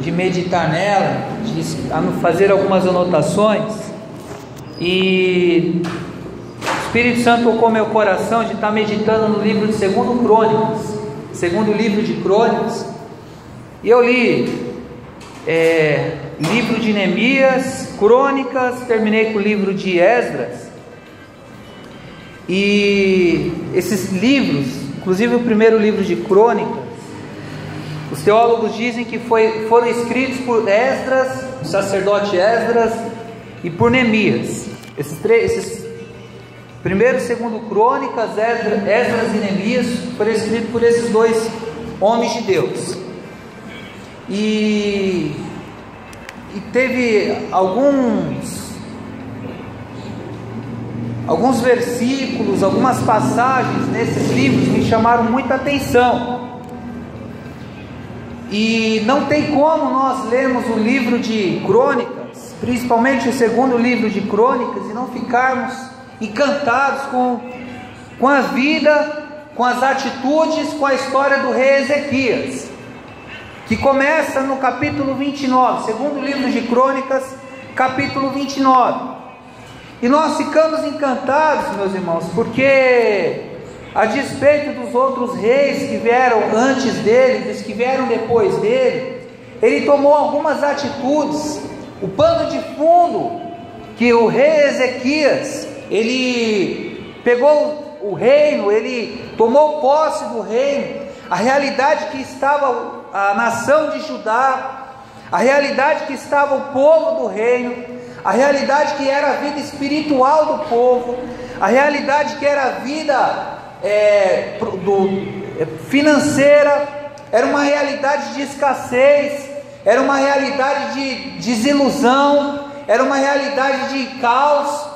de meditar nela, de fazer algumas anotações, e o Espírito Santo tocou meu coração de estar meditando no livro de segundo livro de Crônicas, e eu li livro de Neemias, Crônicas, terminei com o livro de Esdras, e esses livros, inclusive o primeiro livro de Crônicas, os teólogos dizem que foram escritos por Esdras, o sacerdote Esdras, e por Neemias. Esses primeiro e segundo Crônicas, Esdras e Neemias, foram escritos por esses dois homens de Deus. E teve alguns versículos, algumas passagens nesses livros me chamaram muita atenção. E não tem como nós lermos o livro de Crônicas, principalmente o segundo livro de Crônicas, e não ficarmos encantados com a vida, com as atitudes, com a história do rei Ezequias, que começa no capítulo 29, segundo livro de Crônicas, capítulo 29. E nós ficamos encantados, meus irmãos, porque a despeito dos outros reis que vieram antes dele, dos que vieram depois dele, ele tomou algumas atitudes. O pano de fundo que o rei Ezequias, ele pegou o reino, ele tomou posse do reino, a realidade que estava a nação de Judá, a realidade que estava o povo do reino, a realidade que era a vida espiritual do povo, a realidade que era a vida financeira, era uma realidade de escassez, era uma realidade de desilusão, era uma realidade de caos.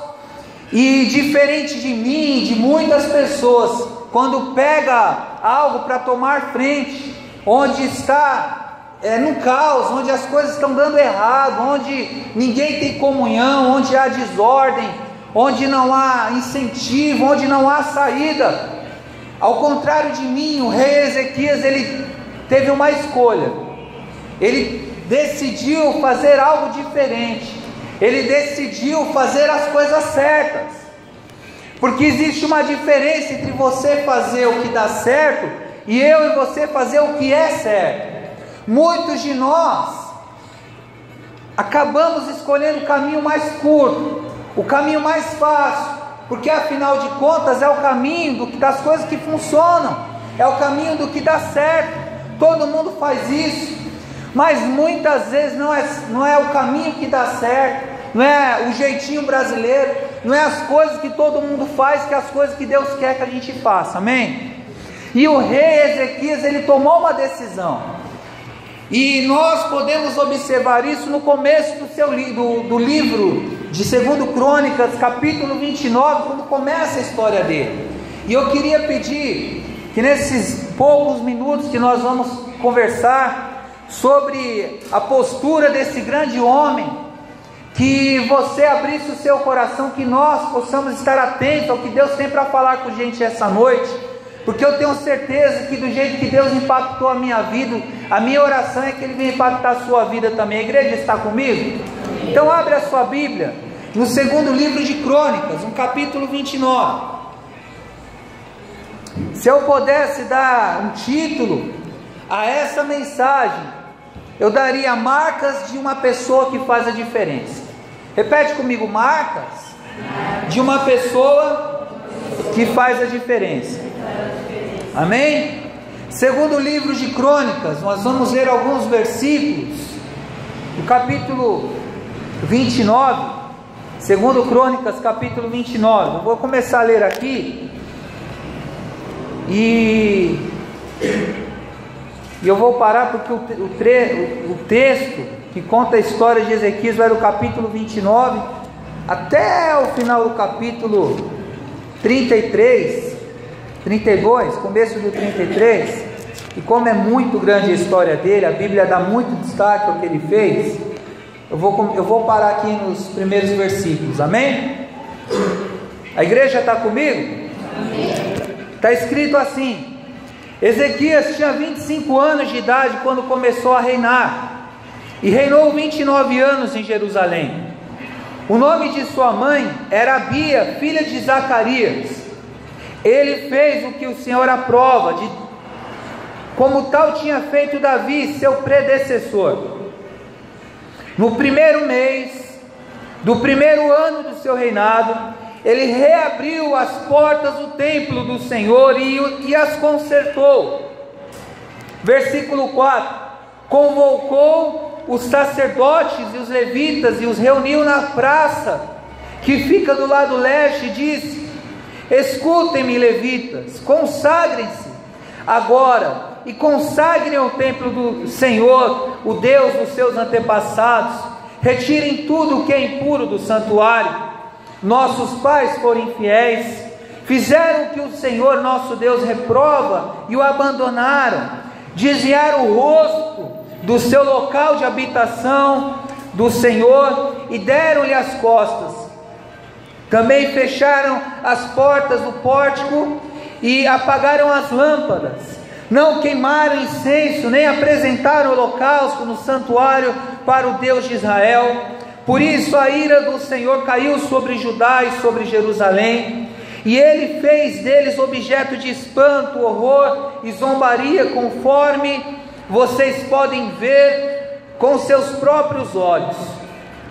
E diferente de mim, de muitas pessoas, quando pega algo para tomar frente, onde está no caos, onde as coisas estão dando errado, onde ninguém tem comunhão, onde há desordem, onde não há incentivo, onde não há saída. Ao contrário de mim, o rei Ezequias, ele teve uma escolha. Ele decidiu fazer algo diferente. Ele decidiu fazer as coisas certas. Porque existe uma diferença entre você fazer o que dá certo e eu e você fazer o que é certo. Muitos de nós acabamos escolhendo o caminho mais curto, o caminho mais fácil, porque afinal de contas é o caminho das coisas que funcionam, é o caminho do que dá certo. Todo mundo faz isso, mas muitas vezes não é o caminho que dá certo, não é o jeitinho brasileiro, não é as coisas que todo mundo faz, que é as coisas que Deus quer que a gente faça, amém? E o rei Ezequias, ele tomou uma decisão, e nós podemos observar isso no começo do livro de 2 Crônicas, capítulo 29, quando começa a história dele. E eu queria pedir que nesses poucos minutos que nós vamos conversar sobre a postura desse grande homem, que você abrisse o seu coração, que nós possamos estar atentos ao que Deus tem para falar com a gente essa noite, porque eu tenho certeza que do jeito que Deus impactou a minha vida, a minha oração é que Ele venha impactar a sua vida também. A igreja está comigo? Então abre a sua Bíblia no segundo livro de Crônicas, no capítulo 29. Se eu pudesse dar um título a essa mensagem, eu daria marcas de uma pessoa que faz a diferença. Repete comigo: marcas de uma pessoa que faz a diferença. Amém? Segundo livro de Crônicas, nós vamos ler alguns versículos do capítulo 29, segundo Crônicas, capítulo 29. Eu vou começar a ler aqui, e eu vou parar porque o texto que conta a história de Ezequias vai do capítulo 29 até o final do capítulo 32, começo do 33, e como é muito grande a história dele, a Bíblia dá muito destaque ao que ele fez, eu vou parar aqui nos primeiros versículos, amém? A igreja está comigo? Está escrito assim: Ezequias tinha 25 anos de idade quando começou a reinar, e reinou 29 anos em Jerusalém. O nome de sua mãe era Abia, filha de Zacarias. Ele fez o que o Senhor aprova, como tal tinha feito Davi, seu predecessor. No primeiro mês do primeiro ano do seu reinado, ele reabriu as portas do templo do Senhor e as consertou. Versículo 4: convocou os sacerdotes e os levitas e os reuniu na praça que fica do lado leste e disse: escutem-me, levitas, consagrem-se agora e consagrem o templo do Senhor, o Deus dos seus antepassados. Retirem tudo o que é impuro do santuário. Nossos pais foram infiéis, fizeram o que o Senhor nosso Deus reprova e o abandonaram. Desviaram o rosto do seu local de habitação do Senhor e deram-lhe as costas. Também fecharam as portas do pórtico e apagaram as lâmpadas. Não queimaram incenso, nem apresentaram holocausto no santuário para o Deus de Israel. Por isso a ira do Senhor caiu sobre Judá e sobre Jerusalém, e ele fez deles objeto de espanto, horror e zombaria, conforme vocês podem ver com seus próprios olhos.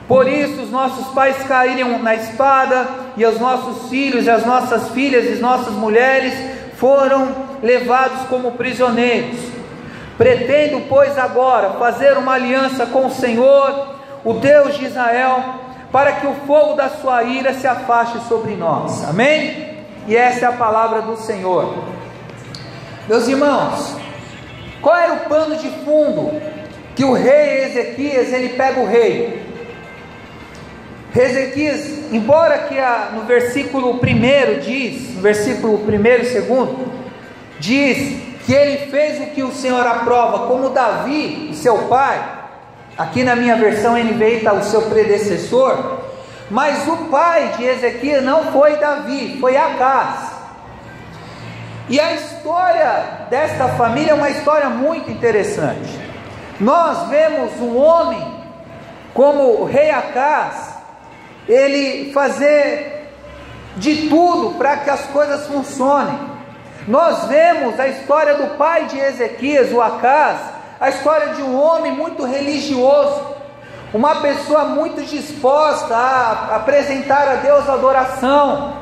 Por isso os nossos pais caíram na espada, e os nossos filhos e as nossas filhas e as nossas mulheres foram levados como prisioneiros. Pretendo, pois, agora fazer uma aliança com o Senhor, o Deus de Israel, para que o fogo da sua ira se afaste sobre nós. Amém? E essa é a palavra do Senhor. Meus irmãos, qual era o pano de fundo que o rei Ezequias, ele pega o rei? Ezequias, embora que no versículo 1 diz, no versículo 1 e 2, diz que ele fez o que o Senhor aprova, como Davi, seu pai. Aqui na minha versão NVI está o seu predecessor, mas o pai de Ezequias não foi Davi, foi Acaz. E a história desta família é uma história muito interessante. Nós vemos um homem como o rei Acaz, ele fazer de tudo para que as coisas funcionem. Nós vemos a história do pai de Ezequias, o Acaz, a história de um homem muito religioso, uma pessoa muito disposta a apresentar a Deus adoração.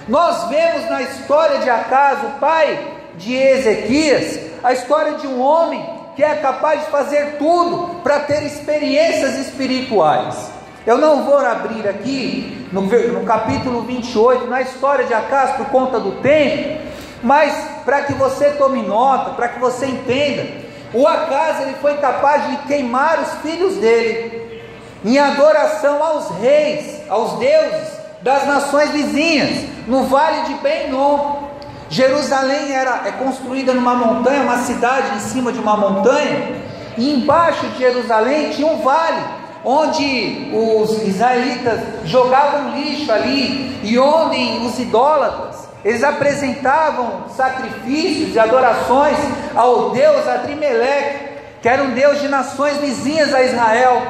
Nós vemos na história de Acaz, o pai de Ezequias, a história de um homem que é capaz de fazer tudo para ter experiências espirituais. Eu não vou abrir aqui no capítulo 28, na história de Acaz, por conta do tempo, mas para que você tome nota, para que você entenda, o Acaz, ele foi capaz de queimar os filhos dele em adoração aos reis, aos deuses das nações vizinhas, no vale de Ben-Nom. Jerusalém é construída numa montanha, uma cidade em cima de uma montanha, e embaixo de Jerusalém tinha um vale, onde os israelitas jogavam lixo ali, e onde os idólatras, eles apresentavam sacrifícios e adorações ao deus Adrimeleque, que era um deus de nações vizinhas a Israel.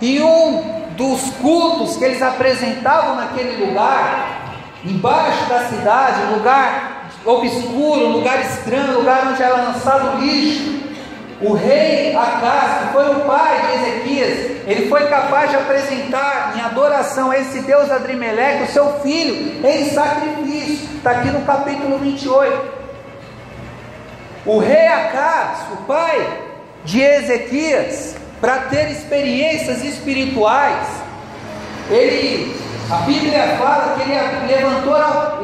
E um dos cultos que eles apresentavam naquele lugar, embaixo da cidade, um lugar obscuro, um lugar estranho, um lugar onde era lançado lixo, o rei Acaz, que foi o pai de Ezequias, ele foi capaz de apresentar em adoração a esse deus Adrimeleque o seu filho em sacrifício. Está aqui no capítulo 28. O rei Acaz, o pai de Ezequias, para ter experiências espirituais, a Bíblia fala que ele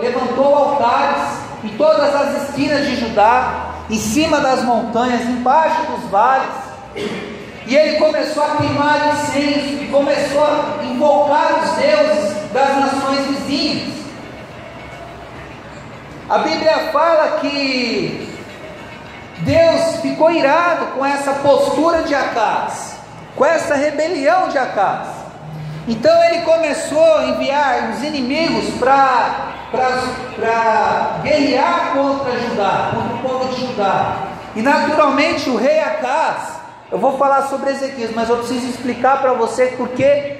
levantou altares em todas as esquinas de Judá, em cima das montanhas, embaixo dos vales, e ele começou a queimar incenso, e começou a invocar os deuses das nações vizinhas. A Bíblia fala que Deus ficou irado com essa postura de Acaz, com essa rebelião de Acaz. Então ele começou a enviar os inimigos para guerrear contra Judá, contra o povo de Judá. E naturalmente o rei Acaz, eu vou falar sobre Ezequias, mas eu preciso explicar para você porque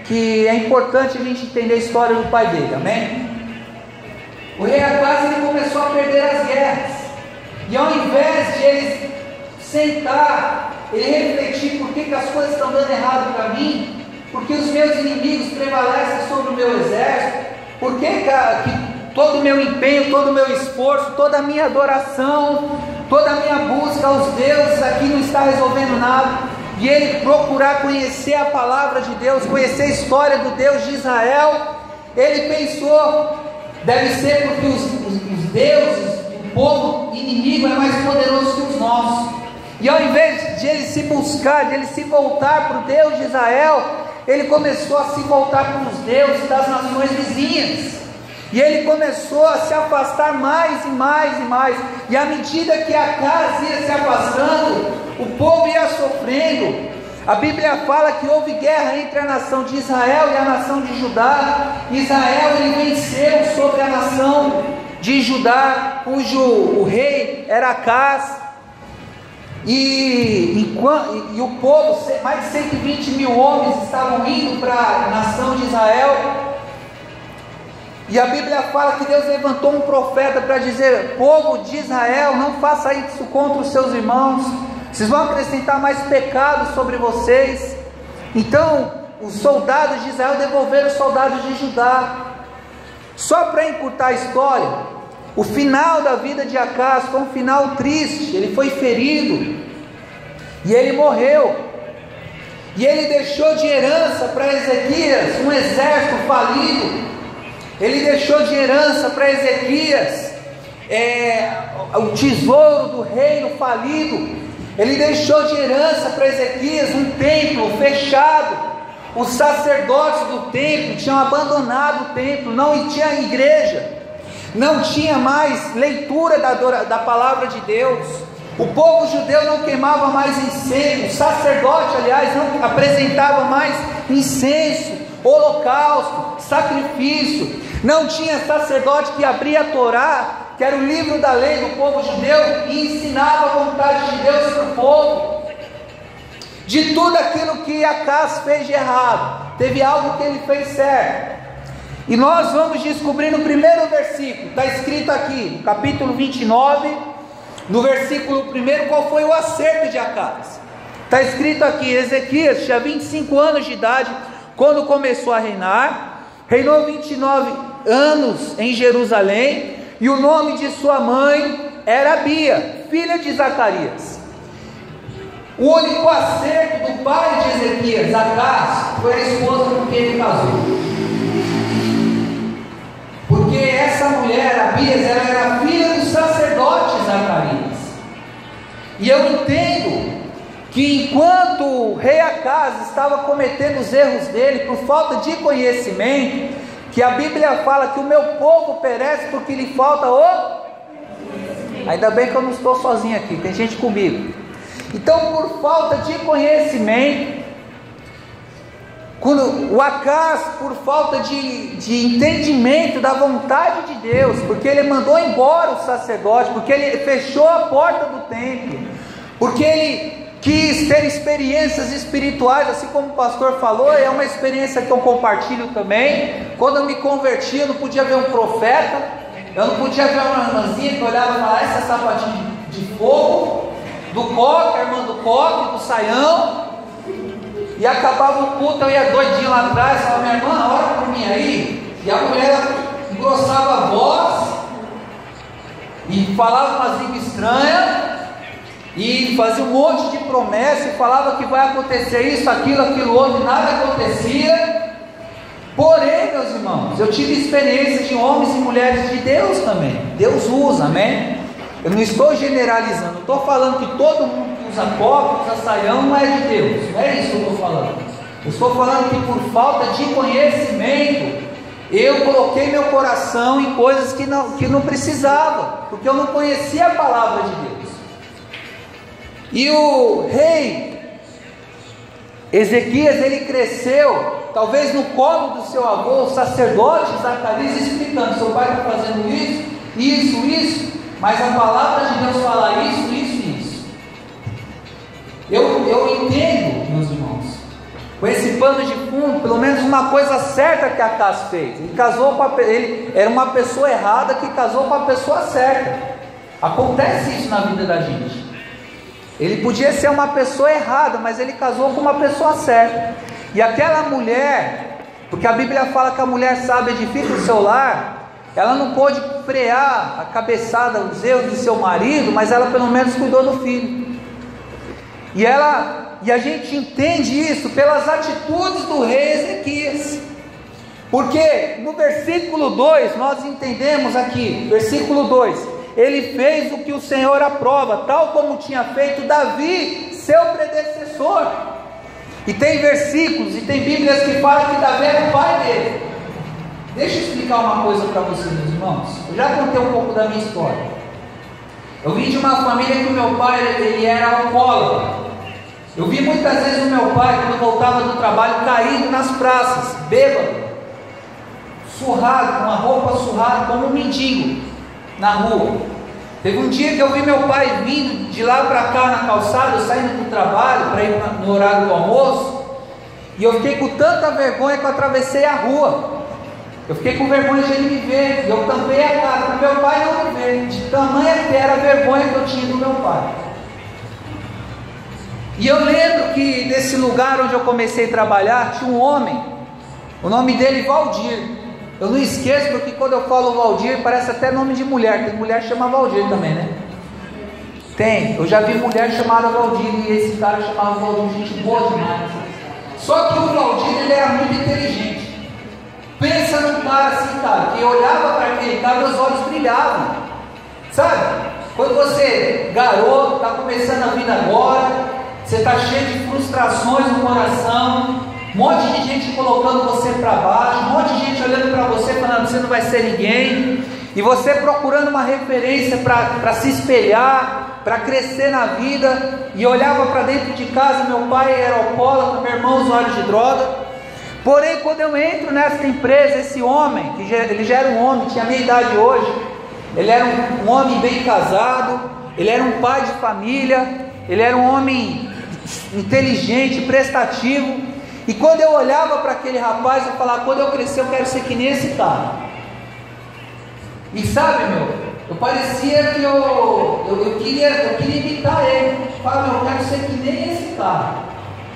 que é importante a gente entender a história do pai dele, amém? O rei Acaz, ele começou a perder as guerras, e ao invés de ele sentar, ele refletir por que as coisas estão dando errado para mim, porque os meus inimigos prevalecem sobre o meu exército, por que todo o meu empenho, todo o meu esforço, toda a minha adoração, toda a minha busca aos deuses aqui não está resolvendo nada, e ele procurar conhecer a palavra de Deus, conhecer a história do Deus de Israel, ele pensou, deve ser porque os deuses, o povo inimigo é mais poderoso que os nossos, e ao invés de ele se buscar, de ele se voltar para o Deus de Israel, ele começou a se voltar para os deuses das nações vizinhas, e ele começou a se afastar mais e mais e mais, e à medida que Acaz ia se afastando, o povo ia sofrendo. A Bíblia fala que houve guerra entre a nação de Israel e a nação de Judá. Israel ele venceu sobre a nação de Judá, cujo o rei era Acaz, e o povo, mais de 120 mil homens estavam indo para a nação de Israel. E a Bíblia fala que Deus levantou um profeta para dizer: povo de Israel, não faça isso contra os seus irmãos, vocês vão acrescentar mais pecados sobre vocês. Então os soldados de Israel devolveram os soldados de Judá. Só para encurtar a história, o final da vida de Acaz foi um final triste. Ele foi ferido e ele morreu, e ele deixou de herança para Ezequias um exército falido. Ele deixou de herança para Ezequias o tesouro do reino falido. Ele deixou de herança para Ezequias um templo fechado. Os sacerdotes do templo tinham abandonado o templo, não tinha igreja, não tinha mais leitura da palavra de Deus. O povo judeu não queimava mais incenso, o sacerdote, aliás, não apresentava mais incenso, holocausto, sacrifício. Não tinha sacerdote que abria a Torá, que era o livro da lei do povo judeu, e ensinava a vontade de Deus para o povo. De tudo aquilo que Acaz fez de errado, teve algo que ele fez certo. E nós vamos descobrir no primeiro versículo, está escrito aqui, no capítulo 29, no versículo 1, qual foi o acerto de Acaz. Está escrito aqui: Ezequias tinha 25 anos de idade quando começou a reinar, reinou 29 anos em Jerusalém, e o nome de sua mãe era Abia, filha de Zacarias. O único acerto do pai de Ezequias, Acaz, foi a esposa com quem ele casou, porque essa mulher, Abias, ela era filha do sacerdote Zacarias. E eu entendo que enquanto o rei Acaz estava cometendo os erros dele por falta de conhecimento, que a Bíblia fala que o meu povo perece porque lhe falta ainda bem que eu não estou sozinho aqui, tem gente comigo. Então, por falta de conhecimento, quando o Acaz, por falta de entendimento da vontade de Deus, porque ele mandou embora o sacerdote, porque ele fechou a porta do templo, porque ele quis ter experiências espirituais, assim como o pastor falou, é uma experiência que eu compartilho também. Quando eu me converti, eu não podia ver um profeta, eu não podia ver uma irmãzinha que olhava e falava: essa é sapatinha de fogo, do coque, a irmã do coque, do saião, e acabava o culto, eu ia doidinho lá atrás, falava: minha irmã, ora por mim aí, e a mulher engrossava a voz, e falava umas línguas estranhas, e fazia um monte de promessa, e falava que vai acontecer isso, aquilo outro, e nada acontecia. Porém, meus irmãos, eu tive experiência de homens e mulheres de Deus também. Deus usa, amém? Eu não estou generalizando, estou falando que todo mundo que usa coque, usa saião, não é de Deus, não é isso que eu estou falando. Eu estou falando que por falta de conhecimento, eu coloquei meu coração em coisas que não precisava, porque eu não conhecia a palavra de Deus. E o rei Ezequias, ele cresceu, talvez no colo do seu avô, o sacerdote Zacarias, explicando: seu pai está fazendo isso, mas a palavra de Deus fala isso. Eu entendo, meus irmãos, com esse pano de fundo, pelo menos uma coisa certa que Acas fez. Ele era uma pessoa errada que casou com a pessoa certa. Acontece isso na vida da gente. Ele podia ser uma pessoa errada, mas ele casou com uma pessoa certa. E aquela mulher, porque a Bíblia fala que a mulher sábia edifica o seu lar, ela não pôde frear a cabeçada, os erros de seu marido, mas ela pelo menos cuidou do filho. E a gente entende isso pelas atitudes do rei Ezequias, porque no versículo 2 nós entendemos aqui, versículo 2, ele fez o que o Senhor aprova, tal como tinha feito Davi, seu predecessor. E tem versículos e tem Bíblias que falam que Davi era o pai dele. Deixa eu explicar uma coisa para vocês, meus irmãos. Eu já contei um pouco da minha história. Eu vim de uma família que o meu pai ele era alcoólatra. Eu vi muitas vezes o meu pai, quando voltava do trabalho, caído nas praças, bêbado, surrado, com a roupa surrada, como um mendigo na rua. Teve um dia que eu vi meu pai vindo de lá para cá na calçada, eu saindo do trabalho para ir no horário do almoço, e eu fiquei com tanta vergonha que eu atravessei a rua. Eu fiquei com vergonha de ele me ver, e eu tampei a cara para meu pai não me ver, de tamanha que era a vergonha que eu tinha do meu pai. E eu lembro que nesse lugar onde eu comecei a trabalhar, tinha um homem, o nome dele Valdir. Eu não esqueço, porque quando eu falo Valdir, parece até nome de mulher. Tem mulher que chama Valdir também, né? Tem, eu já vi mulher chamada Valdir, e esse cara chamava Valdir, gente boa demais. Só que o Valdir, ele era muito inteligente. Pensa num cara assim, cara, que olhava para aquele cara, os olhos brilhavam. Sabe? Quando você, garoto, está começando a vida agora, você está cheio de frustrações no coração, um monte de gente colocando você para baixo, um monte de gente olhando para você, falando que você não vai ser ninguém, e você procurando uma referência para se espelhar, para crescer na vida. E olhava para dentro de casa, meu pai era alcoólatra, meu irmão usuário de droga. Porém, quando eu entro nessa empresa, esse homem, ele já era um homem, tinha a minha idade hoje, ele era um homem bem casado, ele era um pai de família, ele era um homem inteligente, prestativo. E quando eu olhava para aquele rapaz, eu falava, quando eu crescer eu quero ser que nem esse cara. E sabe, eu parecia que eu queria imitar ele. Eu falava, eu quero ser que nem esse cara.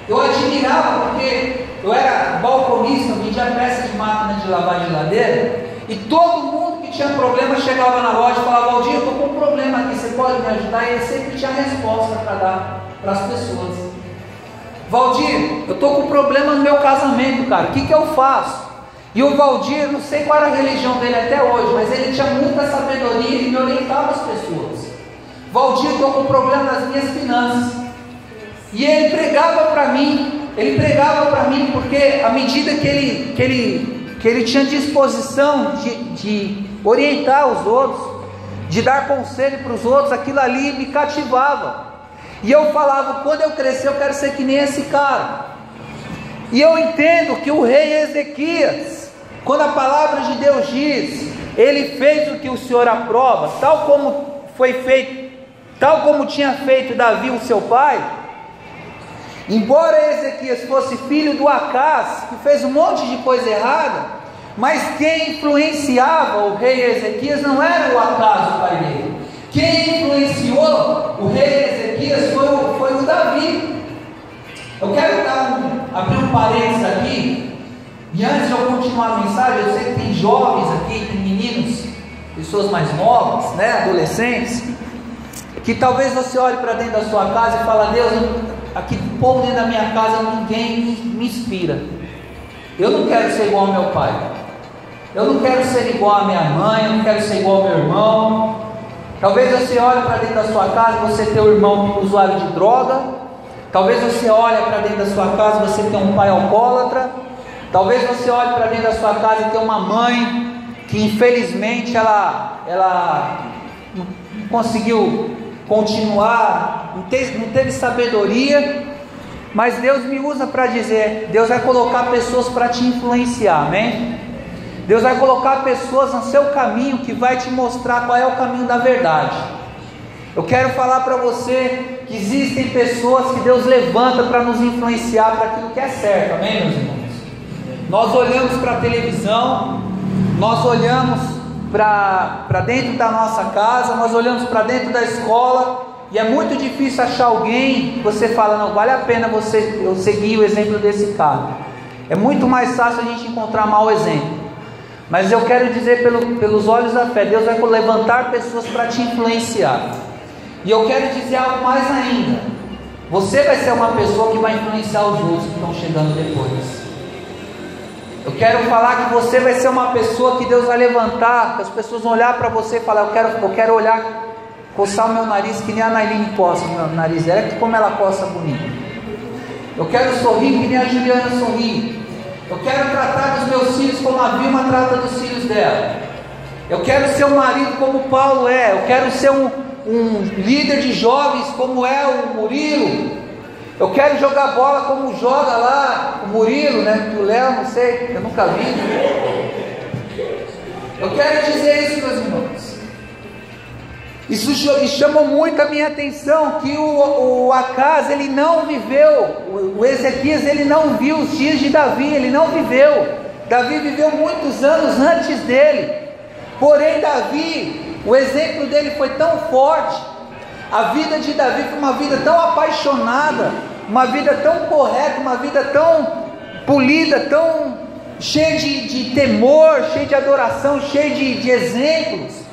Eu admirava, porque eu era balconista, eu vendia peça de máquina de lavar geladeira, e todo mundo que tinha problema chegava na loja e falava, Valdir, eu estou com um problema aqui, você pode me ajudar? E ele sempre tinha resposta para dar para as pessoas. Valdir, eu estou com um problema no meu casamento, cara, o que eu faço? E o Valdir, não sei qual era a religião dele até hoje, mas ele tinha muita sabedoria e me orientava as pessoas. Valdir, estou com um problema nas minhas finanças. E ele pregava para mim, porque à medida que ele tinha disposição de orientar os outros, de dar conselho para os outros, aquilo ali me cativava. E eu falava, quando eu crescer eu quero ser que nem esse cara. E eu entendo que o rei Ezequias, quando a palavra de Deus diz, ele fez o que o Senhor aprova, tal como foi feito, tal como tinha feito Davi o seu pai. Embora Ezequias fosse filho do Acas, que fez um monte de coisa errada, mas quem influenciava o rei Ezequias não era o Acas, o pai dele. Quem influenciou o rei Ezequias foi o Davi. Eu quero abrir um parênteses aqui, e antes de eu continuar a mensagem, eu sei que tem jovens aqui, tem meninos, pessoas mais novas, né, adolescentes, que talvez você olhe para dentro da sua casa e fale, Deus, aqui do povo dentro da minha casa ninguém me inspira. Eu não quero ser igual ao meu pai, eu não quero ser igual à minha mãe, eu não quero ser igual ao meu irmão. Talvez você olhe para dentro da sua casa e você tem um irmão usuário de droga. Talvez você olhe para dentro da sua casa e você tem um pai alcoólatra. Talvez você olhe para dentro da sua casa e tem uma mãe que infelizmente ela não conseguiu continuar, não teve sabedoria. Mas Deus me usa para dizer, Deus vai colocar pessoas para te influenciar, amém? Deus vai colocar pessoas no seu caminho que vai te mostrar qual é o caminho da verdade. Eu quero falar para você que existem pessoas que Deus levanta para nos influenciar para aquilo que é certo, amém, meus irmãos? Nós olhamos para a televisão, nós olhamos para dentro da nossa casa, nós olhamos para dentro da escola, e é muito difícil achar alguém que você fala, não, vale a pena eu seguir o exemplo desse cara. É muito mais fácil a gente encontrar mau exemplo. Mas eu quero dizer pelos olhos da fé, Deus vai levantar pessoas para te influenciar. E eu quero dizer algo mais ainda: você vai ser uma pessoa que vai influenciar os outros que estão chegando depois. Eu quero falar que você vai ser uma pessoa que Deus vai levantar, que as pessoas vão olhar para você e falar, eu quero olhar, coçar o meu nariz que nem a Nailine coça o meu nariz dela, como ela coça bonito. Eu quero sorrir que nem a Juliana sorri. Eu quero tratar dos meus filhos como a Vilma trata dos filhos dela. Eu quero ser um marido como o Paulo é. Eu quero ser um líder de jovens como é o Murilo. Eu quero jogar bola como joga lá o Murilo, né? O Léo, não sei, eu nunca vi. Eu quero dizer isso, meus irmãos. Isso chamou muito a minha atenção, que o Acaz, ele não viveu, o Ezequias, ele não viu os dias de Davi, ele não viveu. Davi viveu muitos anos antes dele. Porém, Davi, o exemplo dele foi tão forte, a vida de Davi foi uma vida tão apaixonada, uma vida tão correta, uma vida tão polida, tão cheia de temor, cheia de adoração, cheia de exemplos,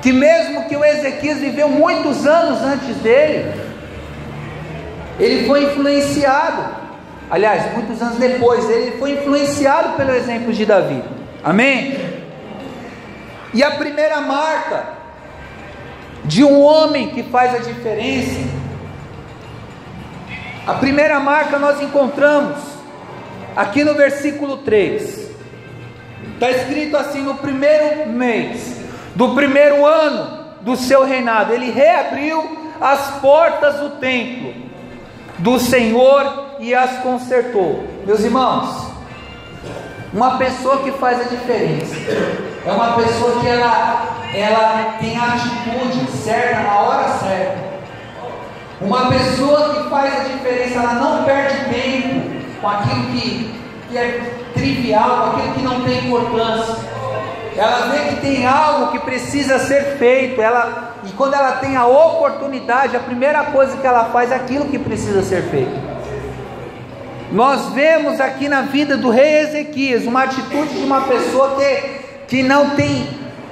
que mesmo que o Ezequias viveu muitos anos antes dele, ele foi influenciado, aliás, muitos anos depois, ele foi influenciado pelo exemplo de Davi, amém? E a primeira marca de um homem que faz a diferença, a primeira marca nós encontramos aqui no versículo 3, está escrito assim: no primeiro mês do primeiro ano do seu reinado, ele reabriu as portas do templo do Senhor e as consertou. Meus irmãos, uma pessoa que faz a diferença é uma pessoa que ela tem a atitude certa na hora certa. Uma pessoa que faz a diferença, ela não perde tempo com aquilo que é trivial, com aquilo que não tem importância. Ela vê que tem algo que precisa ser feito, e quando ela tem a oportunidade, a primeira coisa que ela faz é aquilo que precisa ser feito. Nós vemos aqui na vida do rei Ezequias uma atitude de uma pessoa que não tem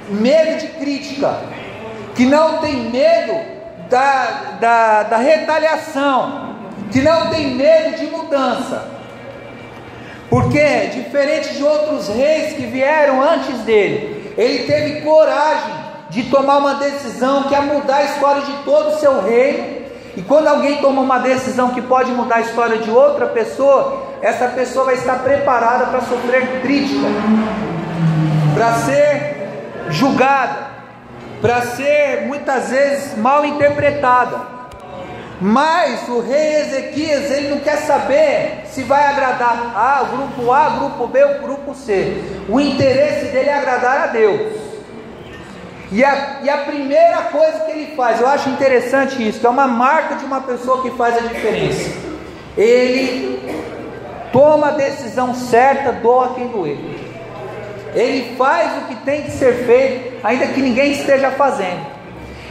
medo de crítica, que não tem medo da retaliação, que não tem medo de mudança, porque diferente de outros reis que vieram antes dele, ele teve coragem de tomar uma decisão que ia mudar a história de todo o seu reino. E quando alguém toma uma decisão que pode mudar a história de outra pessoa, essa pessoa vai estar preparada para sofrer crítica, para ser julgada, para ser muitas vezes mal interpretada. Mas o rei Ezequias, ele não quer saber se vai agradar o grupo A, o grupo B, o grupo C. O interesse dele é agradar a Deus. E a primeira coisa que ele faz, eu acho interessante isso, que é uma marca de uma pessoa que faz a diferença. Ele toma a decisão certa, doa quem doer. Ele faz o que tem que ser feito, ainda que ninguém esteja fazendo.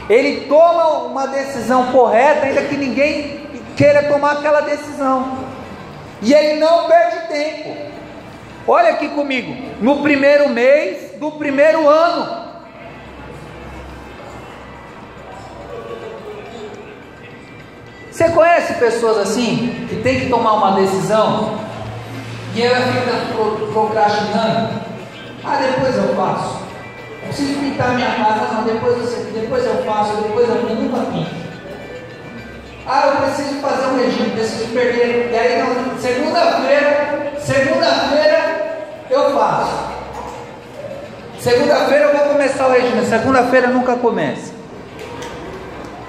Ele toma uma decisão correta, ainda que ninguém queira tomar aquela decisão. E ele não perde tempo. Olha aqui comigo, no primeiro mês do primeiro ano. Você conhece pessoas assim, que tem que tomar uma decisão, e ela fica procrastinando? Depois eu faço. Eu preciso pintar minha casa, não, depois eu faço, eu nunca pinto. Eu preciso fazer um regime, preciso perder, e aí não, segunda-feira eu faço. Segunda-feira eu vou começar o regime, segunda-feira nunca começa.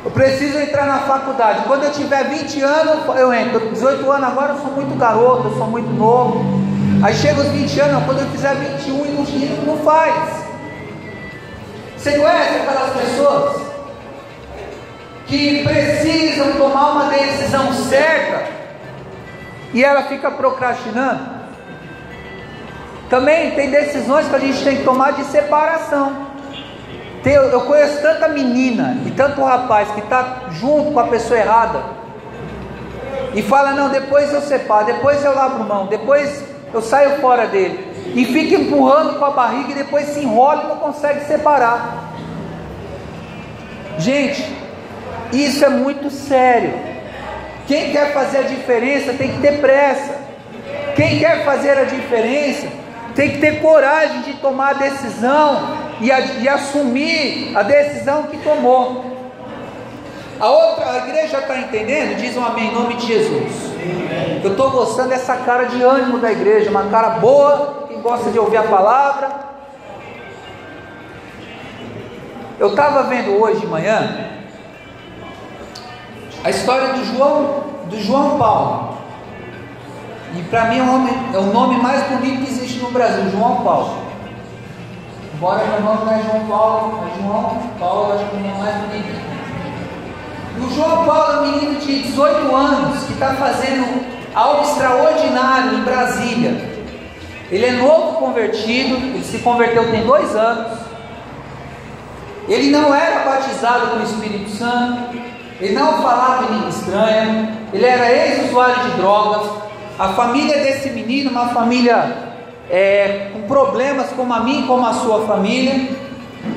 Eu preciso entrar na faculdade, quando eu tiver 20 anos eu entro, 18 anos agora eu sou muito garoto, eu sou muito novo. Aí chega os 20 anos, quando eu fizer 21 e não faz. Você conhece aquelas pessoas que precisam tomar uma decisão certa e ela fica procrastinando. Também tem decisões que a gente tem que tomar de separação. Eu conheço tanta menina e tanto rapaz que está junto com a pessoa errada e fala: não, depois eu separo, depois eu abro mão, depois eu saio fora dele, e fica empurrando com a barriga e depois se enrola e não consegue separar. Gente, isso é muito sério. Quem quer fazer a diferença tem que ter pressa. Quem quer fazer a diferença tem que ter coragem de tomar a decisão e assumir a decisão que tomou. A igreja está entendendo? Diz um amém em nome de Jesus. Eu estou gostando dessa cara de ânimo da igreja, uma cara boa, quem gosta de ouvir a palavra. Eu estava vendo hoje de manhã a história do João Paulo, e para mim é o nome mais bonito que existe no Brasil, João Paulo. Embora meu nome não é João Paulo, mas João Paulo acho que é o nome mais bonito. O João Paulo é um menino de 18 anos que está fazendo algo extraordinário em Brasília. Ele é novo convertido, ele se converteu tem 2 anos. Ele não era batizado com o Espírito Santo, ele não falava em língua estranha, ele era ex-usuário de drogas. A família desse menino, uma família com problemas como a minha e como a sua família.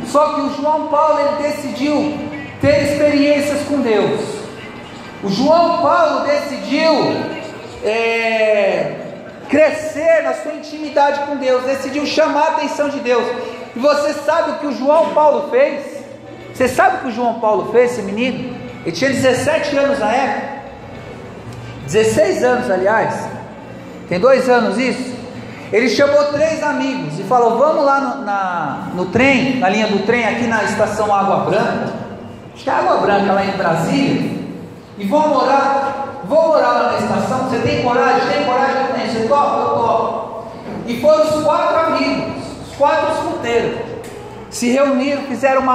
Só que o João Paulo, ele decidiu ter experiências com Deus. O João Paulo decidiu crescer na sua intimidade com Deus, decidiu chamar a atenção de Deus. E você sabe o que o João Paulo fez? Você sabe o que o João Paulo fez, esse menino? Ele tinha 17 anos na época, 16 anos aliás, tem 2 anos isso. Ele chamou 3 amigos e falou: vamos lá no trem, na linha do trem, aqui na estação Água Branca, acho que é Água Branca lá em Brasília, e vou morar lá na estação. Você tem coragem? Tem coragem? Eu tenho. Você topa? Eu topo. E foram os 4 amigos, os 4 escuteiros, se reuniram, fizeram uma